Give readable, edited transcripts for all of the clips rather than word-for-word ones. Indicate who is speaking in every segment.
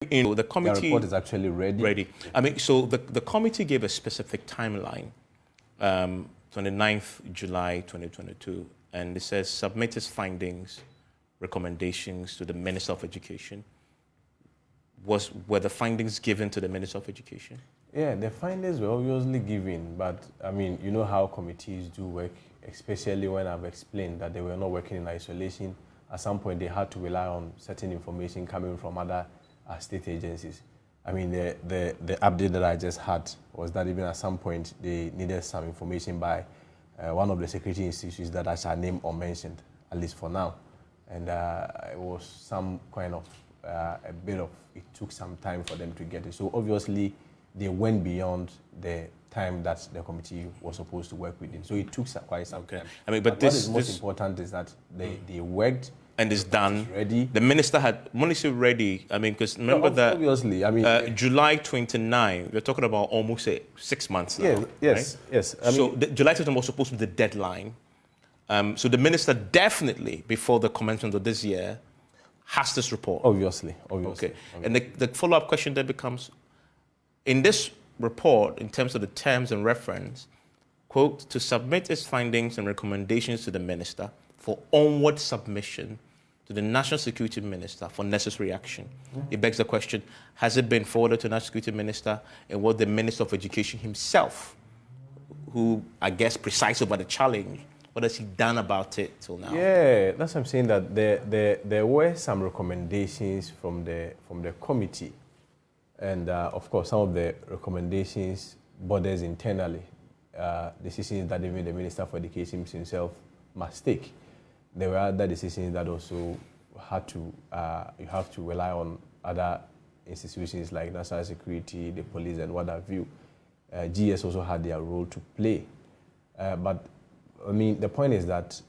Speaker 1: The committee...
Speaker 2: The report is actually ready.
Speaker 1: I mean, so the committee gave a specific timeline, 29th July 2022, and it says submit its findings, recommendations to the Minister of Education. Were the findings given to the Minister of Education?
Speaker 2: Yeah, the findings were obviously given, but I mean, you know how committees do work, especially when I've explained that they were not working in isolation. At some point, they had to rely on certain information coming from other state agencies. I mean, the update that I just had was that even at some point, they needed some information by one of the security institutions that I shall name or mentioned, at least for now. And it was some kind of, it took some time for them to get it. So obviously, they went beyond the time that the committee was supposed to work within. So it took quite some time.
Speaker 1: I mean, but
Speaker 2: what is most important is that they worked.
Speaker 1: And it's done.
Speaker 2: Ready.
Speaker 1: The minister had, when you say ready, I mean, because remember that
Speaker 2: obviously, I mean,
Speaker 1: July 29, we're talking about almost 6 months now.
Speaker 2: Yeah, yes,
Speaker 1: right?
Speaker 2: yes.
Speaker 1: So July 29 was supposed to be the deadline. So the minister definitely, before the commencement of this year, has this report.
Speaker 2: Obviously.
Speaker 1: Okay. And the follow-up question then becomes, in this report, in terms of the terms and reference, quote, to submit its findings and recommendations to the minister for onward submission to the National Security Minister for necessary action. It begs the question, has it been forwarded to the National Security Minister, and what the Minister of Education himself, who I guess presides over the challenge, what has he done about it till now?
Speaker 2: Yeah, that's what I'm saying, that there were some recommendations from the committee. And of course, some of the recommendations borders internally, decisions that even the Minister for Education himself must take. There were other decisions that also had to, you have to rely on other institutions like national security, the police, and what have you. GS also had their role to play. But I mean, the point is that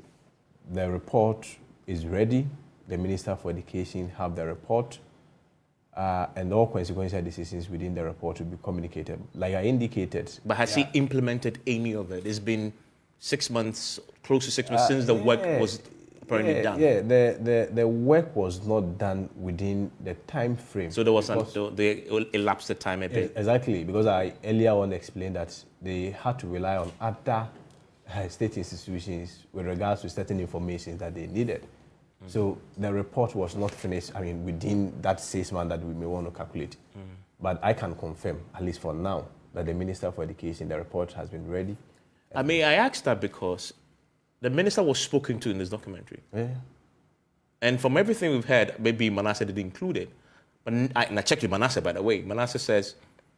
Speaker 2: the report is ready. The Minister for Education have the report, and all consequential decisions within the report will be communicated. Like I indicated.
Speaker 1: But has he implemented any of it? It's been 6 month, close to 6 months since the work was apparently done.
Speaker 2: Yeah, the work was not done within the time frame.
Speaker 1: So there was they elapsed the time a bit.
Speaker 2: Exactly, because I earlier on explained that they had to rely on other state institutions with regards to certain information that they needed. So the report was not finished, I mean, within that 6 months that we may want to calculate. But I can confirm, at least for now, that the Minister for Education, the report has been ready.
Speaker 1: I mean, I asked that because the minister was spoken to in this documentary.
Speaker 2: Yeah.
Speaker 1: And from everything we've heard, maybe Manasseh didn't include it. But and I checked with Manasseh, by the way. Manasseh says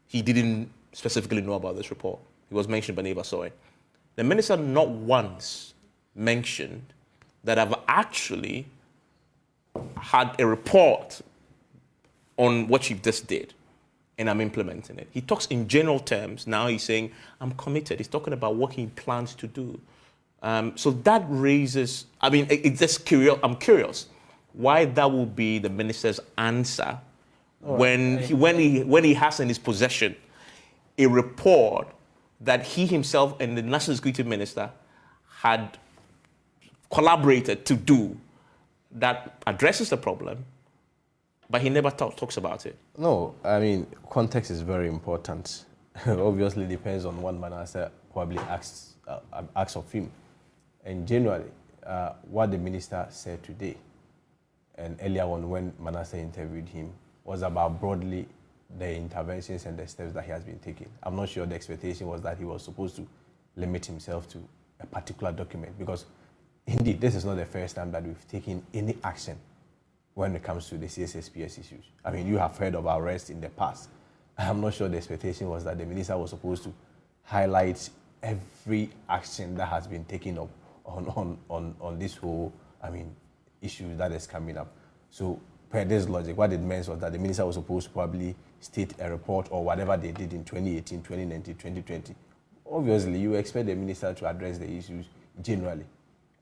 Speaker 1: he didn't specifically know about this report. He was mentioned, but never saw it. The minister not once mentioned that I've actually had a report on what you just did, and I'm implementing it. He talks in general terms. Now he's saying, I'm committed. He's talking about what he plans to do. So that raises, I mean, it's just curious. I'm curious why that will be the minister's answer when he has in his possession a report that he himself and the National Security Minister had collaborated to do that addresses the problem, but he never talks about it.
Speaker 2: No, I mean, context is very important. Obviously, depends on what Manasseh probably asks of him. And generally, what the minister said today and earlier on when Manasseh interviewed him was about broadly the interventions and the steps that he has been taking. I'm not sure the expectation was that he was supposed to limit himself to a particular document, because indeed, this is not the first time that we've taken any action when it comes to the CSSPS issues. I mean, you have heard of arrests in the past. I'm not sure the expectation was that the minister was supposed to highlight every action that has been taken up on this whole, I mean, issue that is coming up. So per this logic, what it meant was that the minister was supposed to probably state a report or whatever they did in 2018, 2019, 2020. Obviously, you expect the minister to address the issues generally.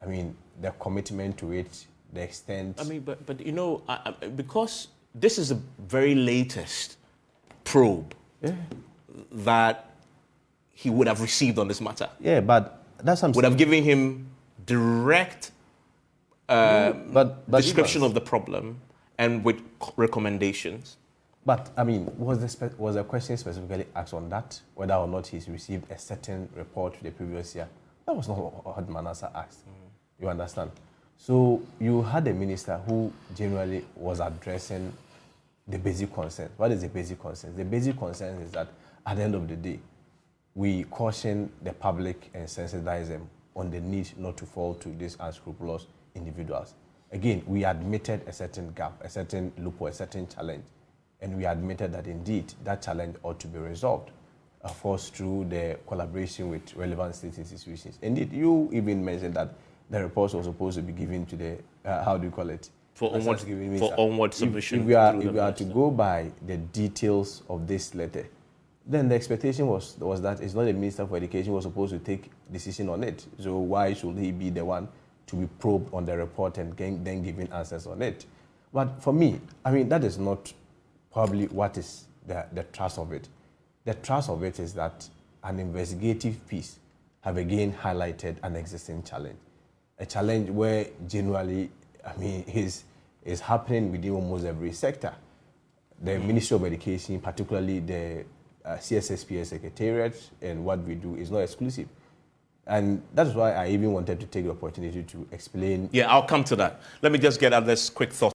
Speaker 2: I mean, the commitment to it, the extent.
Speaker 1: I mean, but you know, because this is the very latest probe that he would have received on this matter.
Speaker 2: Yeah, but that's something.
Speaker 1: Would have given him direct description of the problem and with recommendations.
Speaker 2: But I mean, was a question specifically asked on that, whether or not he's received a certain report the previous year? That was not what Manasseh asked. You understand? So you had a minister who generally was addressing the basic concerns. What is the basic concerns? The basic concern is that at the end of the day, we caution the public and sensitize them on the need not to fall to these unscrupulous individuals. Again, we admitted a certain gap, a certain loophole, a certain challenge, and we admitted that indeed that challenge ought to be resolved, of course, through the collaboration with relevant state institutions. Indeed, you even mentioned that the reports were supposed to be given to the, how do you call it?
Speaker 1: For onward submission.
Speaker 2: If we are to go by the details of this letter, then the expectation was that it's not the Minister for Education who was supposed to take decision on it. So why should he be the one to be probed on the report and then giving answers on it? But for me, I mean, that is not probably what is the thrust of it. The thrust of it is that an investigative piece have again highlighted an existing challenge. A challenge where generally, I mean, is happening within almost every sector. The Ministry of Education, particularly the CSSPS Secretariat, and what we do is not exclusive. And that's why I even wanted to take the opportunity to explain.
Speaker 1: Yeah, I'll come to that. Let me just get at this quick thought.